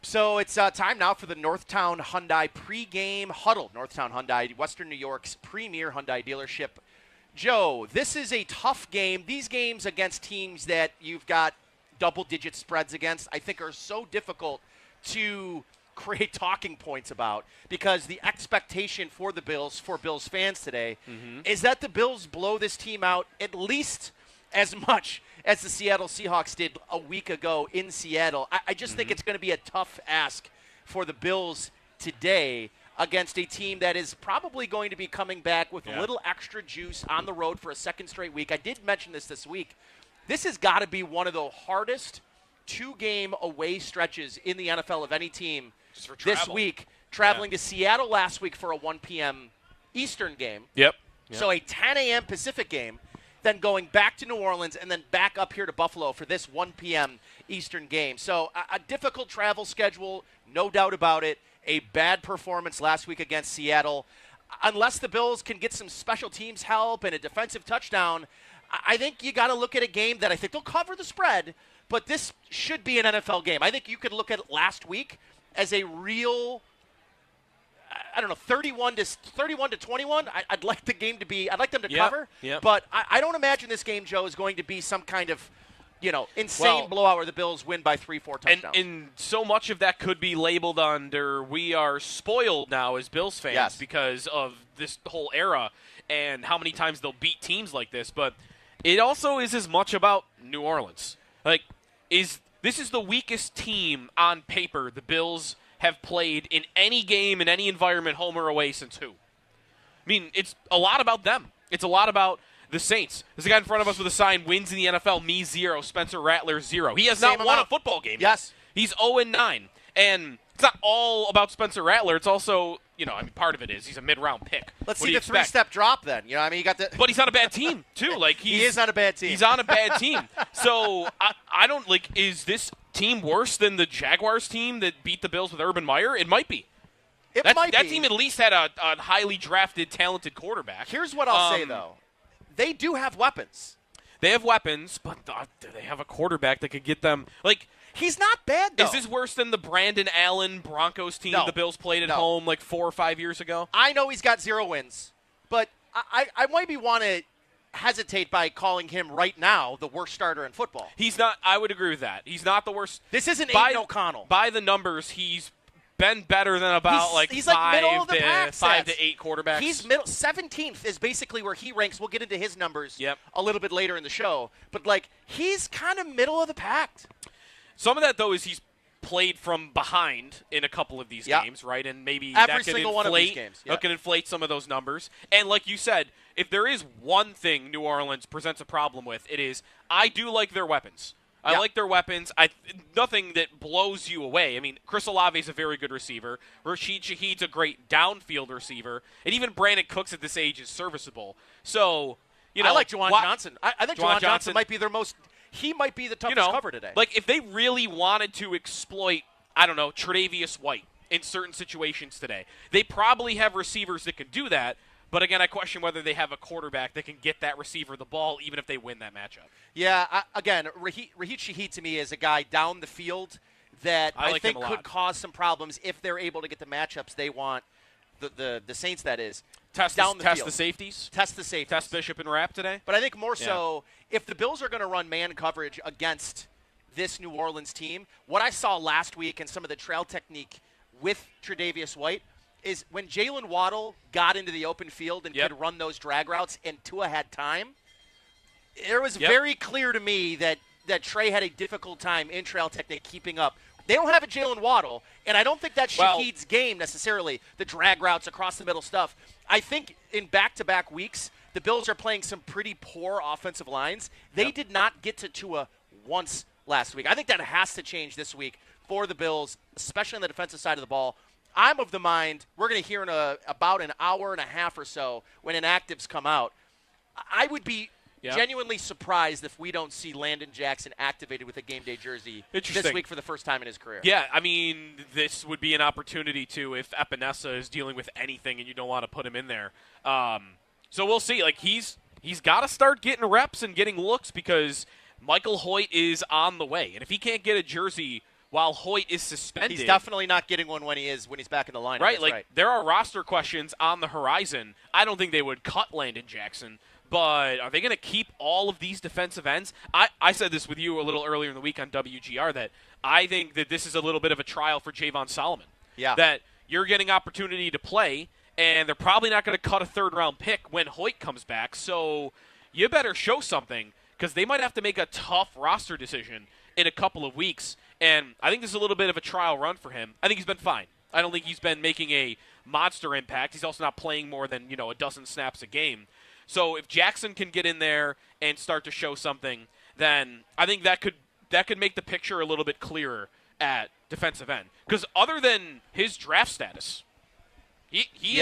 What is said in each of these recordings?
So it's time now for the Northtown Hyundai pregame huddle. Northtown Hyundai, Western New York's premier Hyundai dealership. Joe, this is a tough game. These games against teams that you've got double-digit spreads against, I think, are so difficult to create talking points about because the expectation for the Bills, for Bills fans today, is that the Bills blow this team out at least as much as the Seattle Seahawks did a week ago in Seattle. I just think it's going to be a tough ask for the Bills today against a team that is probably going to be coming back with a little extra juice on the road for a second straight week. I did mention this week. This has got to be one of the hardest two-game away stretches in the NFL of any team this week. Traveling to Seattle last week for a 1 p.m. Eastern game. Yep. So a 10 a.m. Pacific game. Then going back to New Orleans and then back up here to Buffalo for this 1 p.m. Eastern game. So a difficult travel schedule, no doubt about it. A bad performance last week against Seattle. Unless the Bills can get some special teams help and a defensive touchdown, I think you got to look at a game that I think they'll cover the spread, but this should be an NFL game. I think you could look at last week as a real, 31 to 21. I'd like the game to be. I'd like them to cover. Yep. But I don't imagine this game, Joe, is going to be some kind of, insane blowout where the Bills win by 3-4 touchdowns. And so much of that could be labeled under we are spoiled now as Bills fans because of this whole era and how many times they'll beat teams like this. But it also is as much about New Orleans. This is the weakest team on paper the Bills have played in any game, in any environment, home or away, since who? I mean, it's a lot about them. It's a lot about the Saints. There's a guy in front of us with a sign, wins in the NFL, me 0, Spencer Rattler 0. He has not won a football game. Yes. He's 0-9. And it's not all about Spencer Rattler. It's also, part of it is he's a mid-round pick. Let's see the three-step drop then. You got the. But he's on a bad team, too. He is on a bad team. He's on a bad team. So, I don't, is this team worse than the Jaguars team that beat the Bills with Urban Meyer? It might be. That team at least had a highly drafted, talented quarterback. Here's what I'll say, though. They do have weapons. They have weapons, but do they have a quarterback that could get them? He's not bad, though. Is this worse than the Brandon Allen Broncos team the Bills played at home 4 or 5 years ago? I know he's got 0 wins, but I maybe want to hesitate by calling him right now the worst starter in football. He's not. I would agree with that. He's not the worst. This isn't Aiden O'Connell. By the numbers, he's been better than about he's 5 to 8 quarterbacks. He's middle 17th is basically where he ranks. We'll get into his numbers a little bit later in the show, but he's kind of middle of the pack. Some of that though is he's played from behind in a couple of these games, right? And maybe every single one of these games. That can inflate some of those numbers. And like you said, if there is one thing New Orleans presents a problem with, it is I do like their weapons. I like their weapons. Nothing that blows you away. I mean, Chris Olave is a very good receiver. Rashid Shaheed's a great downfield receiver. And even Brandon Cooks at this age is serviceable. So, I like Juwan Johnson. I think Juwan Johnson might be their most – he might be the toughest cover today. If they really wanted to exploit, Tre'Davious White in certain situations today, they probably have receivers that can do that. But again, I question whether they have a quarterback that can get that receiver the ball, even if they win that matchup. Yeah, Rashid Shaheed to me is a guy down the field that I think could cause some problems if they're able to get the matchups they want. The Saints, that is. Test the safeties. Test the safeties. Test Bishop and Rapp today. But I think more so, if the Bills are going to run man coverage against this New Orleans team, what I saw last week and some of the trail technique with Tre'Davious White is when Jalen Waddle got into the open field and could run those drag routes and Tua had time, it was very clear to me that Trey had a difficult time in trail technique keeping up. They don't have a Jalen Waddle, and I don't think that's Shaheed's game necessarily, the drag routes across the middle stuff. I think in back-to-back weeks, the Bills are playing some pretty poor offensive lines. They did not get to Tua once last week. I think that has to change this week for the Bills, especially on the defensive side of the ball. I'm of the mind we're going to hear in about an hour and a half or so when inactives come out. I would be genuinely surprised if we don't see Landon Jackson activated with a game day jersey this week for the first time in his career. Yeah, I mean, this would be an opportunity to if Epinesa is dealing with anything and you don't want to put him in there. So we'll see. He's got to start getting reps and getting looks because Michael Hoecht is on the way. And if he can't get a jersey while Hoecht is suspended. He's definitely not getting one when he's back in the lineup. Right, That's like there are roster questions on the horizon. I don't think they would cut Landon Jackson, but are they going to keep all of these defensive ends? I said this with you a little earlier in the week on WGR that I think that this is a little bit of a trial for Javon Solomon. Yeah. That you're getting opportunity to play, and they're probably not going to cut a third-round pick when Hoecht comes back, so you better show something because they might have to make a tough roster decision in a couple of weeks. And I think this is a little bit of a trial run for him. I think he's been fine. I don't think he's been making a monster impact. He's also not playing more than, a dozen snaps a game. So if Jackson can get in there and start to show something, then I think that could make the picture a little bit clearer at defensive end. Because other than his draft status, he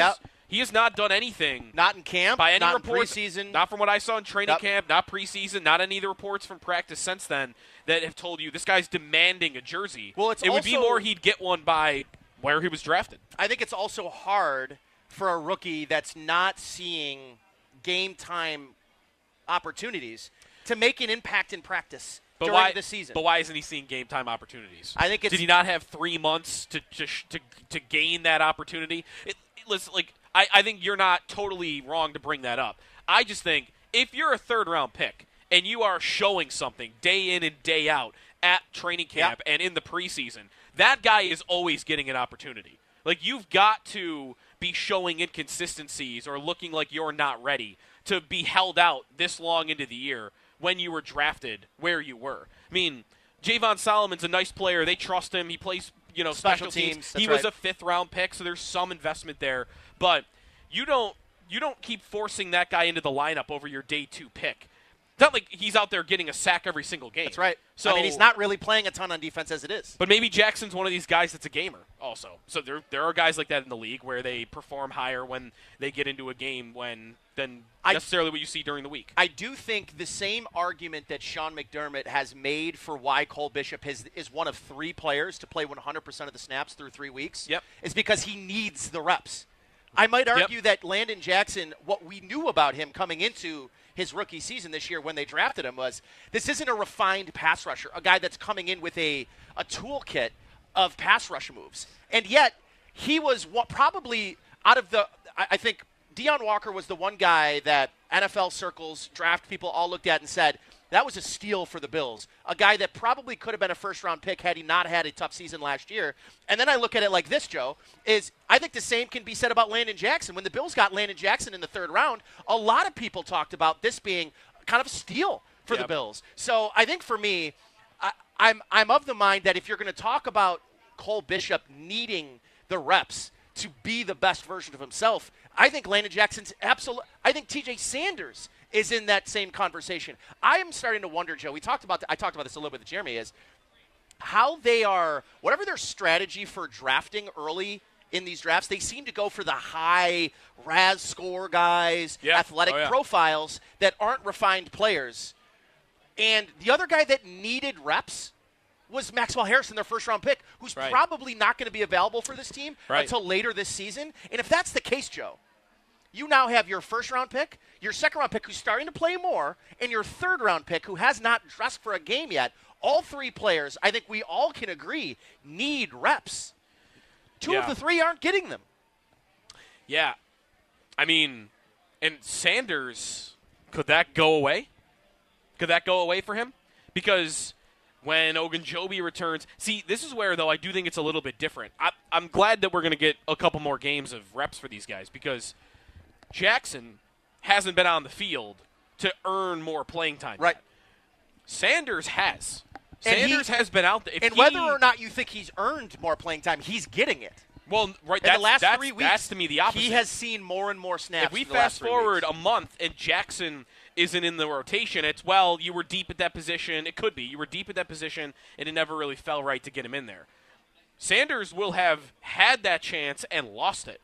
has not done anything. Not in camp, by any not reports, in preseason. Not from what I saw in training camp, not preseason, not any of the reports from practice since then that have told you this guy's demanding a jersey. Well, it would be more he'd get one by where he was drafted. I think it's also hard for a rookie that's not seeing game time opportunities to make an impact in practice during the season. But why isn't he seeing game time opportunities? I think did he not have 3 months to gain that opportunity? Listen, I think you're not totally wrong to bring that up. I just think if you're a third-round pick and you are showing something day in and day out at training camp and in the preseason, that guy is always getting an opportunity. You've got to be showing inconsistencies or looking like you're not ready to be held out this long into the year when you were drafted where you were. I mean, Javon Solomon's a nice player. They trust him. He plays, special teams. He was a 5th-round pick, so there's some investment there. But you don't keep forcing that guy into the lineup over your day 2 pick. It's not like he's out there getting a sack every single game. That's right. So, he's not really playing a ton on defense as it is. But maybe Jackson's one of these guys that's a gamer also. So there are guys like that in the league where they perform higher when they get into a game than necessarily what you see during the week. I do think the same argument that Sean McDermott has made for why Cole Bishop is one of 3 players to play 100% of the snaps through 3 weeks is because he needs the reps. I might argue that Landon Jackson, what we knew about him coming into his rookie season this year when they drafted him was this isn't a refined pass rusher, a guy that's coming in with a toolkit of pass rush moves. And yet he was probably out of I think Deion Walker was the one guy that NFL circles, draft people all looked at and said, that was a steal for the Bills. A guy that probably could have been a first-round pick had he not had a tough season last year. And then I look at it like this, Joe, is I think the same can be said about Landon Jackson. When the Bills got Landon Jackson in the 3rd round, a lot of people talked about this being kind of a steal for the Bills. So I think for me, I'm of the mind that if you're going to talk about Cole Bishop needing the reps to be the best version of himself, I think Landon Jackson's absolute. I think TJ Sanders is in that same conversation. I am starting to wonder, Joe. I talked about this a little bit with Jeremy, is how they are, whatever their strategy for drafting early in these drafts, they seem to go for the high RAS score guys, athletic profiles that aren't refined players. And the other guy that needed reps was Maxwell Harrison, their 1st-round pick, who's probably not going to be available for this team until later this season. And if that's the case, Joe, you now have your 1st-round pick, your 2nd-round pick who's starting to play more, and your 3rd-round pick who has not dressed for a game yet. All 3 players, I think we all can agree, need reps. 2 of the 3 aren't getting them. Yeah. I mean, and Sanders, could that go away? Could that go away for him? Because when Ogunjobi returns, see, this is where, though, I do think it's a little bit different. I'm glad that we're going to get a couple more games of reps for these guys because Jackson hasn't been on the field to earn more playing time. Right. Yet. Sanders has. Sanders has been out there. Whether or not you think he's earned more playing time, he's getting it. Well, right. In the last 3 weeks, that's to me the opposite. He has seen more and more snaps. If we fast forward a month and Jackson isn't in the rotation, it's, you were deep at that position. It could be. You were deep at that position, and it never really fell right to get him in there. Sanders will have had that chance and lost it,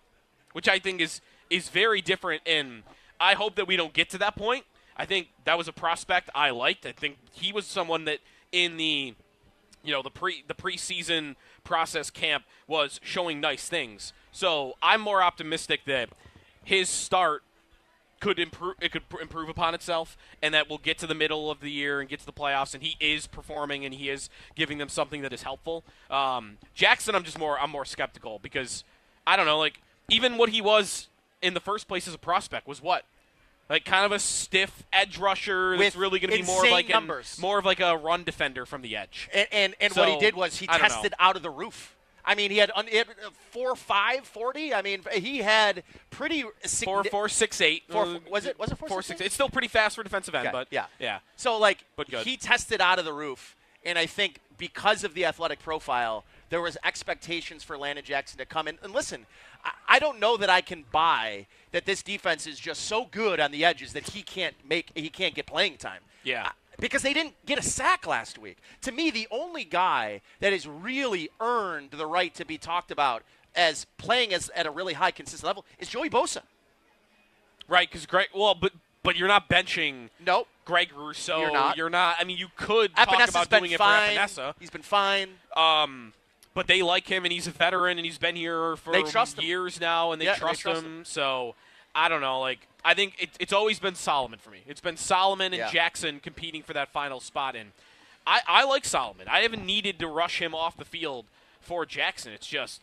which I think is very different, and I hope that we don't get to that point. I think that was a prospect I liked. I think he was someone that in the preseason process camp was showing nice things. So I'm more optimistic that his start could improve. It could improve upon itself, and that we'll get to the middle of the year and get to the playoffs, and he is performing and he is giving them something that is helpful. Jackson, I'm more skeptical because I don't know. Like even what he was in the first place as a prospect was what. Like kind of a stiff edge rusher that's really going to be more of like a run defender from the edge. And so, what he did was he tested out of the roof. I mean, he had 4.5 40. I mean, he had pretty 4.6.8. Was it 4.6? It's still pretty fast for defensive end, but yeah. So like, but good. He tested out of the roof, and I think because of the athletic profile, there was expectations for Landon Jackson to come in. And listen, I don't know that I can buy that this defense is just so good on the edges that he can't get playing time. Yeah. Because they didn't get a sack last week. To me, the only guy that has really earned the right to be talked about as playing at a really high consistent level is Joey Bosa. Right, because but you're not benching Greg Rousseau. You're not. I mean, you could talk about doing it for Epinesa. He's been fine. But they like him, and he's a veteran, and he's been here for years now, and they trust him. So I don't know. Like I think it's always been Solomon for me. It's been Solomon and Jackson competing for that final spot. And I like Solomon. I haven't needed to rush him off the field for Jackson. It's just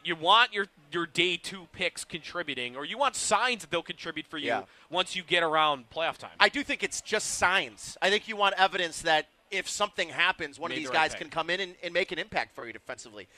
you want your day 2 picks contributing, or you want signs that they'll contribute for you once you get around playoff time. I do think it's just signs. I think you want evidence that if something happens, one of these guys can come in and make an impact for you defensively.